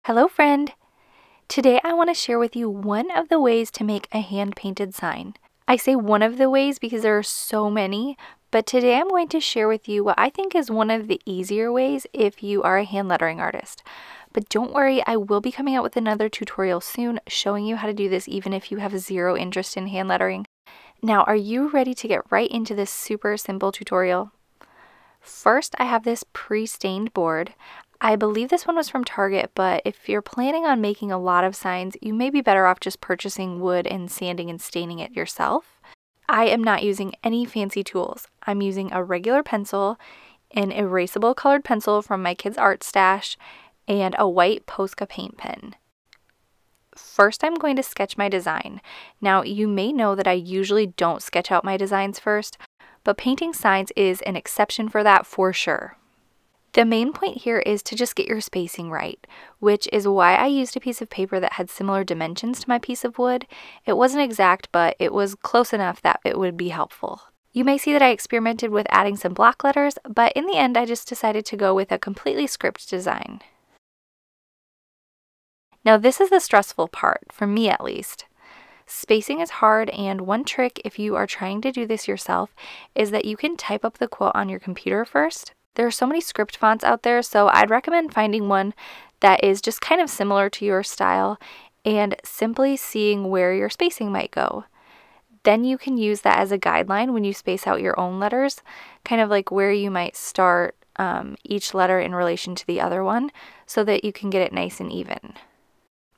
Hello friend! Today I want to share with you one of the ways to make a hand-painted sign. I say one of the ways because there are so many, but today I'm going to share with you what I think is one of the easier ways if you are a hand lettering artist. But don't worry, I will be coming out with another tutorial soon showing you how to do this even if you have zero interest in hand lettering. Now, are you ready to get right into this super simple tutorial? First, I have this pre-stained board. I believe this one was from Target, but if you're planning on making a lot of signs, you may be better off just purchasing wood and sanding and staining it yourself. I am not using any fancy tools. I'm using a regular pencil, an erasable colored pencil from my kids' art stash, and a white Posca paint pen. First, I'm going to sketch my design. Now, you may know that I usually don't sketch out my designs first, but painting signs is an exception for that for sure. The main point here is to just get your spacing right, which is why I used a piece of paper that had similar dimensions to my piece of wood. It wasn't exact, but it was close enough that it would be helpful. You may see that I experimented with adding some block letters, but in the end I just decided to go with a completely script design. Now this is the stressful part, for me at least. Spacing is hard, and one trick if you are trying to do this yourself is that you can type up the quote on your computer first. There are so many script fonts out there, so I'd recommend finding one that is just kind of similar to your style and simply seeing where your spacing might go. Then you can use that as a guideline when you space out your own letters, kind of like where you might start each letter in relation to the other one so that you can get it nice and even.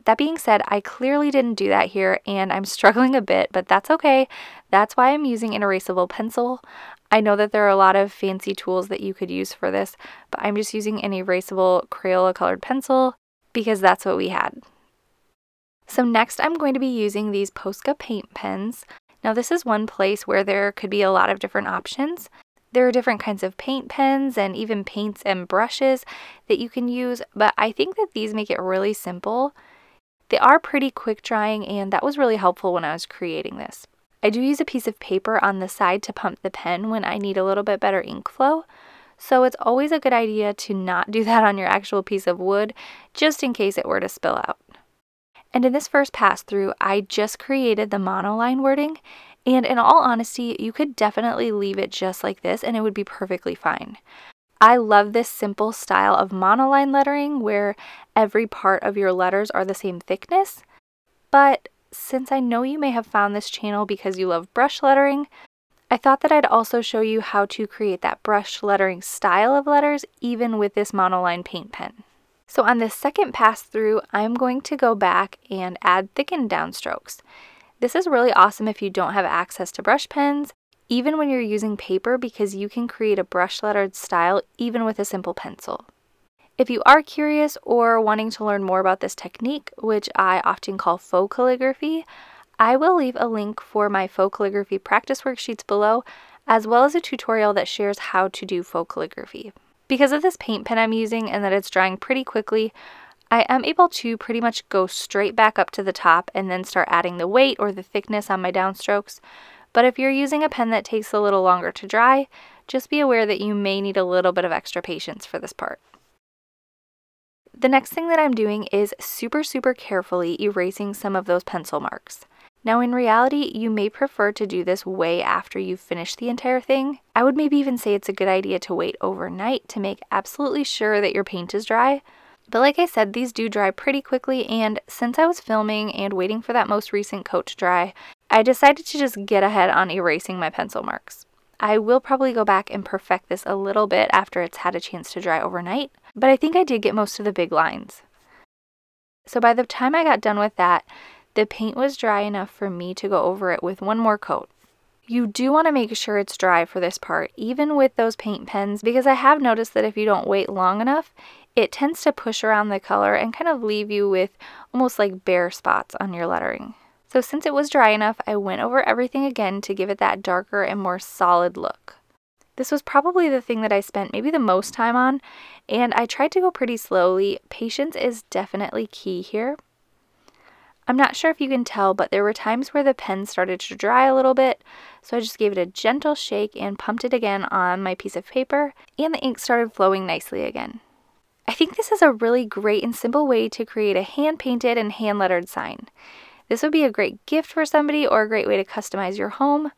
That being said, I clearly didn't do that here and I'm struggling a bit, but that's okay. That's why I'm using an erasable pencil. I know that there are a lot of fancy tools that you could use for this, but I'm just using an erasable Crayola colored pencil because that's what we had. So next I'm going to be using these Posca paint pens. Now this is one place where there could be a lot of different options. There are different kinds of paint pens and even paints and brushes that you can use, but I think that these make it really simple. They are pretty quick drying, and that was really helpful when I was creating this. I do use a piece of paper on the side to pump the pen when I need a little bit better ink flow, so it's always a good idea to not do that on your actual piece of wood, just in case it were to spill out. And in this first pass through, I just created the monoline wording, and in all honesty, you could definitely leave it just like this and it would be perfectly fine. I love this simple style of monoline lettering where every part of your letters are the same thickness, but since I know you may have found this channel because you love brush lettering, I thought that I'd also show you how to create that brush lettering style of letters even with this monoline paint pen. So on this second pass through, I'm going to go back and add thickened downstrokes. This is really awesome if you don't have access to brush pens, even when you're using paper, because you can create a brush lettered style even with a simple pencil. If you are curious or wanting to learn more about this technique, which I often call faux calligraphy, I will leave a link for my faux calligraphy practice worksheets below, as well as a tutorial that shares how to do faux calligraphy. Because of this paint pen I'm using and that it's drying pretty quickly, I am able to pretty much go straight back up to the top and then start adding the weight or the thickness on my downstrokes. But if you're using a pen that takes a little longer to dry, just be aware that you may need a little bit of extra patience for this part. The next thing that I'm doing is super carefully erasing some of those pencil marks. Now in reality, you may prefer to do this way after you've finished the entire thing. I would maybe even say it's a good idea to wait overnight to make absolutely sure that your paint is dry. But like I said, these do dry pretty quickly, and since I was filming and waiting for that most recent coat to dry, I decided to just get ahead on erasing my pencil marks. I will probably go back and perfect this a little bit after it's had a chance to dry overnight, but I think I did get most of the big lines. So by the time I got done with that, the paint was dry enough for me to go over it with one more coat. You do want to make sure it's dry for this part, even with those paint pens, because I have noticed that if you don't wait long enough, it tends to push around the color and kind of leave you with almost like bare spots on your lettering. So since it was dry enough, I went over everything again to give it that darker and more solid look. This was probably the thing that I spent maybe the most time on, and I tried to go pretty slowly. Patience is definitely key here. I'm not sure if you can tell, but there were times where the pen started to dry a little bit, so I just gave it a gentle shake and pumped it again on my piece of paper, and the ink started flowing nicely again. I think this is a really great and simple way to create a hand-painted and hand-lettered sign. This would be a great gift for somebody or a great way to customize your home.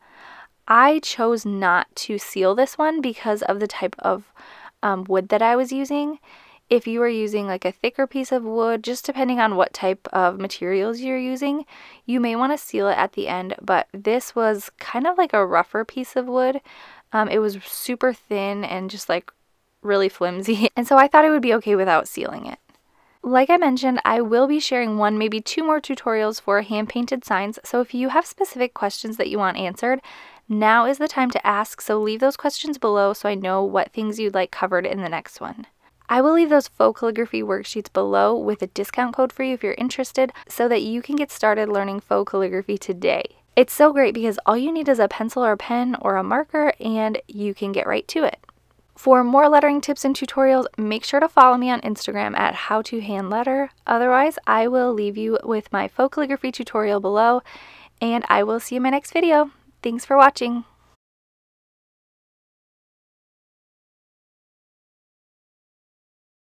I chose not to seal this one because of the type of wood that I was using. If you are using like a thicker piece of wood, just depending on what type of materials you're using, you may want to seal it at the end, but this was kind of like a rougher piece of wood. It was super thin and just like really flimsy, and so I thought it would be okay without sealing it. Like I mentioned, I will be sharing one, maybe two more tutorials for hand-painted signs, so if you have specific questions that you want answered, now is the time to ask, so leave those questions below so I know what things you'd like covered in the next one. I will leave those faux calligraphy worksheets below with a discount code for you if you're interested so that you can get started learning faux calligraphy today. It's so great because all you need is a pencil or a pen or a marker and you can get right to it. For more lettering tips and tutorials, make sure to follow me on Instagram at howtohandletter. Otherwise, I will leave you with my faux calligraphy tutorial below, and I will see you in my next video. Thanks for watching.